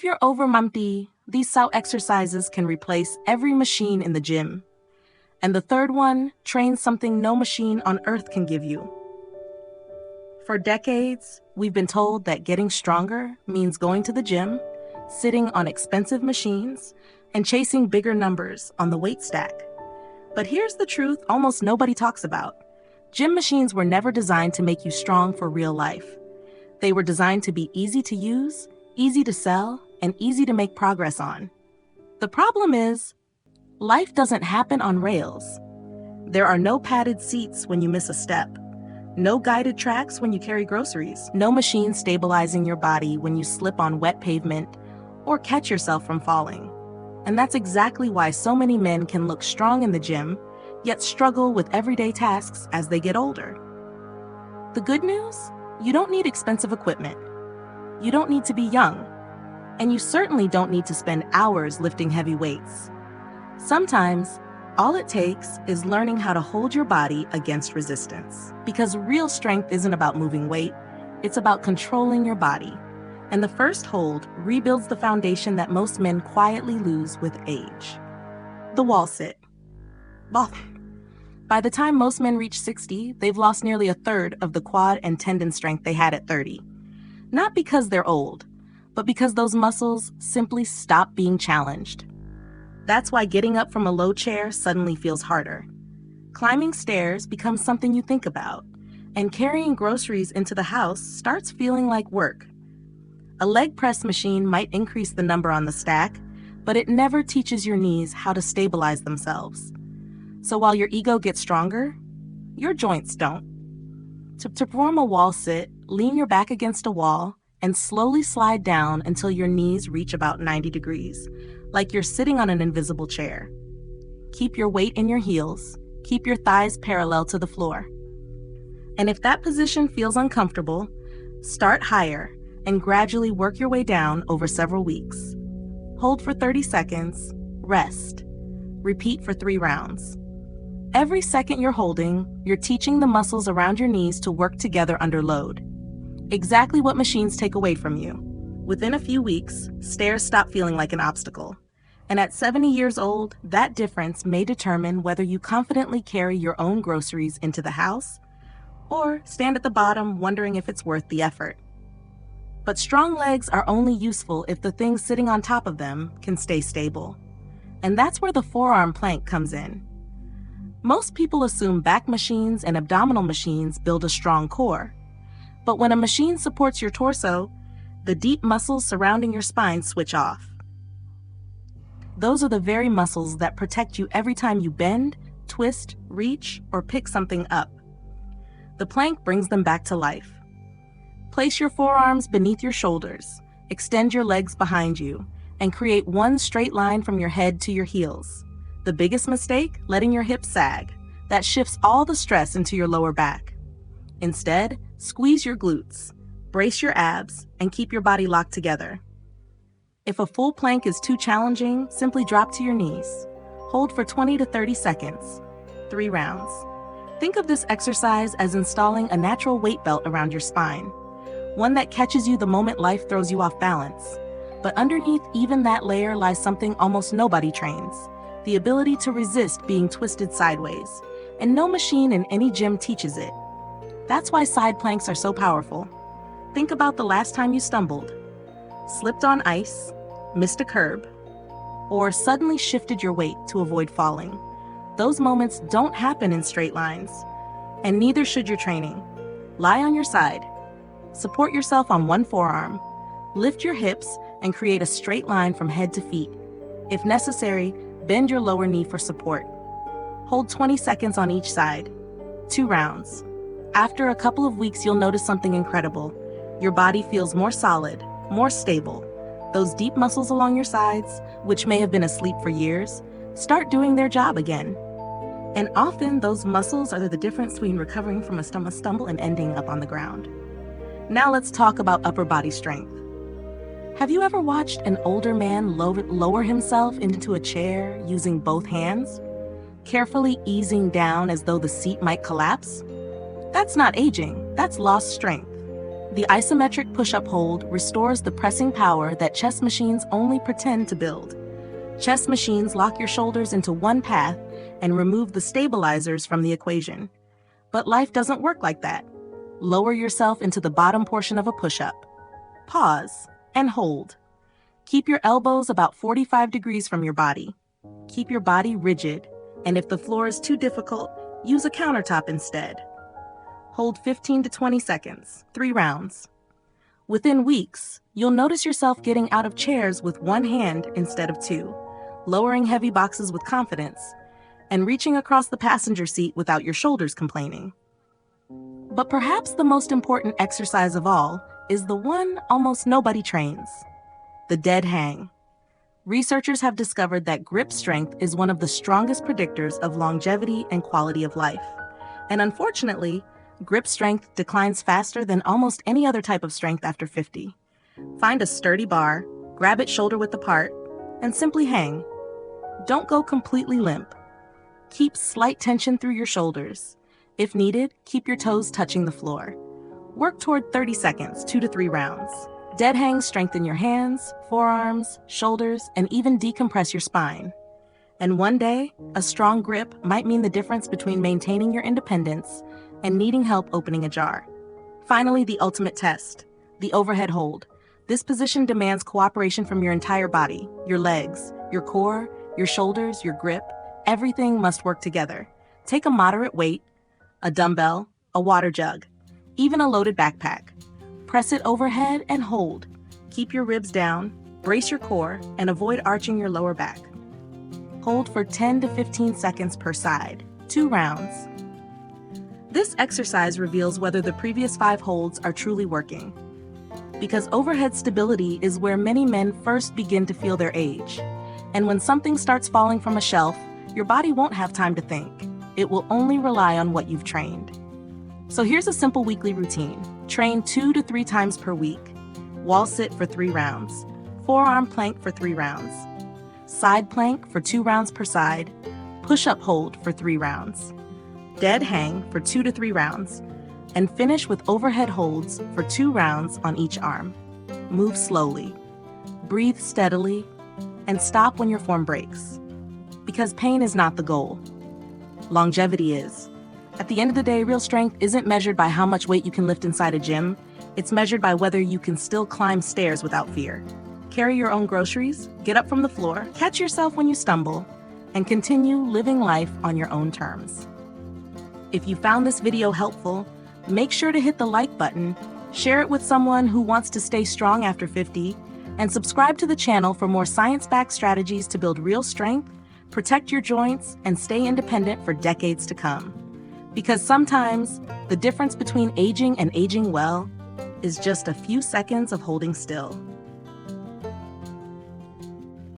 if you're over mumpty, these SAO exercises can replace every machine in the gym. And the third one trains something no machine on earth can give you. For decades, we've been told that getting stronger means going to the gym, sitting on expensive machines, and chasing bigger numbers on the weight stack. But here's the truth almost nobody talks about. Gym machines were never designed to make you strong for real life. They were designed to be easy to use, easy to sell, and easy to make progress on. The problem is, life doesn't happen on rails. There are no padded seats when you miss a step, no guided tracks when you carry groceries, no machine stabilizing your body when you slip on wet pavement or catch yourself from falling. And that's exactly why so many men can look strong in the gym, yet struggle with everyday tasks as they get older. The good news? You don't need expensive equipment. You don't need to be young. And you certainly don't need to spend hours lifting heavy weights. Sometimes, all it takes is learning how to hold your body against resistance. Because real strength isn't about moving weight, it's about controlling your body. And the first hold rebuilds the foundation that most men quietly lose with age. The wall sit. By the time most men reach 60, they've lost nearly a third of the quad and tendon strength they had at 30. Not because they're old, but because those muscles simply stop being challenged. That's why getting up from a low chair suddenly feels harder. Climbing stairs becomes something you think about, and carrying groceries into the house starts feeling like work. A leg press machine might increase the number on the stack, but it never teaches your knees how to stabilize themselves. So while your ego gets stronger, your joints don't. To perform a wall sit, lean your back against a wall and slowly slide down until your knees reach about 90 degrees, like you're sitting on an invisible chair. Keep your weight in your heels, keep your thighs parallel to the floor. And if that position feels uncomfortable, start higher and gradually work your way down over several weeks. Hold for 30 seconds, rest. Repeat for 3 rounds. Every second you're holding, you're teaching the muscles around your knees to work together under load. Exactly what machines take away from you. Within a few weeks, stairs stop feeling like an obstacle. And at 70 years old, that difference may determine whether you confidently carry your own groceries into the house or stand at the bottom wondering if it's worth the effort. But strong legs are only useful if the thing sitting on top of them can stay stable. And that's where the forearm plank comes in. Most people assume back machines and abdominal machines build a strong core. But when a machine supports your torso, the deep muscles surrounding your spine switch off. Those are the very muscles that protect you every time you bend, twist, reach, or pick something up. The plank brings them back to life. Place your forearms beneath your shoulders, extend your legs behind you, and create one straight line from your head to your heels. The biggest mistake? Letting your hips sag. That shifts all the stress into your lower back. Instead, squeeze your glutes, brace your abs, and keep your body locked together. If a full plank is too challenging, simply drop to your knees. Hold for 20 to 30 seconds, 3 rounds. Think of this exercise as installing a natural weight belt around your spine, one that catches you the moment life throws you off balance. But underneath even that layer lies something almost nobody trains: the ability to resist being twisted sideways. And no machine in any gym teaches it. That's why side planks are so powerful. Think about the last time you stumbled, slipped on ice, missed a curb, or suddenly shifted your weight to avoid falling. Those moments don't happen in straight lines, and neither should your training. Lie on your side. Support yourself on one forearm. Lift your hips and create a straight line from head to feet. If necessary, bend your lower knee for support. Hold 20 seconds on each side. 2 rounds. After a couple of weeks, you'll notice something incredible. Your body feels more solid, more stable. Those deep muscles along your sides, which may have been asleep for years, start doing their job again. And often those muscles are the difference between recovering from a stumble and ending up on the ground. Now let's talk about upper body strength. Have you ever watched an older man lower himself into a chair using both hands, carefully easing down as though the seat might collapse? That's not aging, that's lost strength. The isometric push-up hold restores the pressing power that chest machines only pretend to build. Chest machines lock your shoulders into one path and remove the stabilizers from the equation. But life doesn't work like that. Lower yourself into the bottom portion of a push-up. Pause and hold. Keep your elbows about 45 degrees from your body. Keep your body rigid, and if the floor is too difficult, use a countertop instead. Hold 15 to 20 seconds, 3 rounds. Within weeks, you'll notice yourself getting out of chairs with one hand instead of two, lowering heavy boxes with confidence, and reaching across the passenger seat without your shoulders complaining. But perhaps the most important exercise of all is the one almost nobody trains: the dead hang. Researchers have discovered that grip strength is one of the strongest predictors of longevity and quality of life. And unfortunately, grip strength declines faster than almost any other type of strength after 50. Find a sturdy bar, grab it shoulder-width apart, and simply hang. Don't go completely limp. Keep slight tension through your shoulders. If needed, keep your toes touching the floor. Work toward 30 seconds, 2 to 3 rounds. Dead hangs strengthen your hands, forearms, shoulders, and even decompress your spine. And one day, a strong grip might mean the difference between maintaining your independence and needing help opening a jar. Finally, the ultimate test, the overhead hold. This position demands cooperation from your entire body, your legs, your core, your shoulders, your grip. Everything must work together. Take a moderate weight, a dumbbell, a water jug, even a loaded backpack. Press it overhead and hold. Keep your ribs down, brace your core, and avoid arching your lower back. Hold for 10 to 15 seconds per side, 2 rounds. This exercise reveals whether the previous 5 holds are truly working. Because overhead stability is where many men first begin to feel their age. And when something starts falling from a shelf, your body won't have time to think. It will only rely on what you've trained. So here's a simple weekly routine. Train 2 to 3 times per week. Wall sit for 3 rounds. Forearm plank for 3 rounds. Side plank for 2 rounds per side. Push-up hold for 3 rounds. Dead hang for 2 to 3 rounds. And finish with overhead holds for 2 rounds on each arm. Move slowly. Breathe steadily. And stop when your form breaks. Because pain is not the goal. Longevity is. At the end of the day, real strength isn't measured by how much weight you can lift inside a gym. It's measured by whether you can still climb stairs without fear. Carry your own groceries, get up from the floor, catch yourself when you stumble, and continue living life on your own terms. If you found this video helpful, make sure to hit the like button, share it with someone who wants to stay strong after 50, and subscribe to the channel for more science-backed strategies to build real strength, protect your joints, and stay independent for decades to come. Because sometimes, the difference between aging and aging well is just a few seconds of holding still.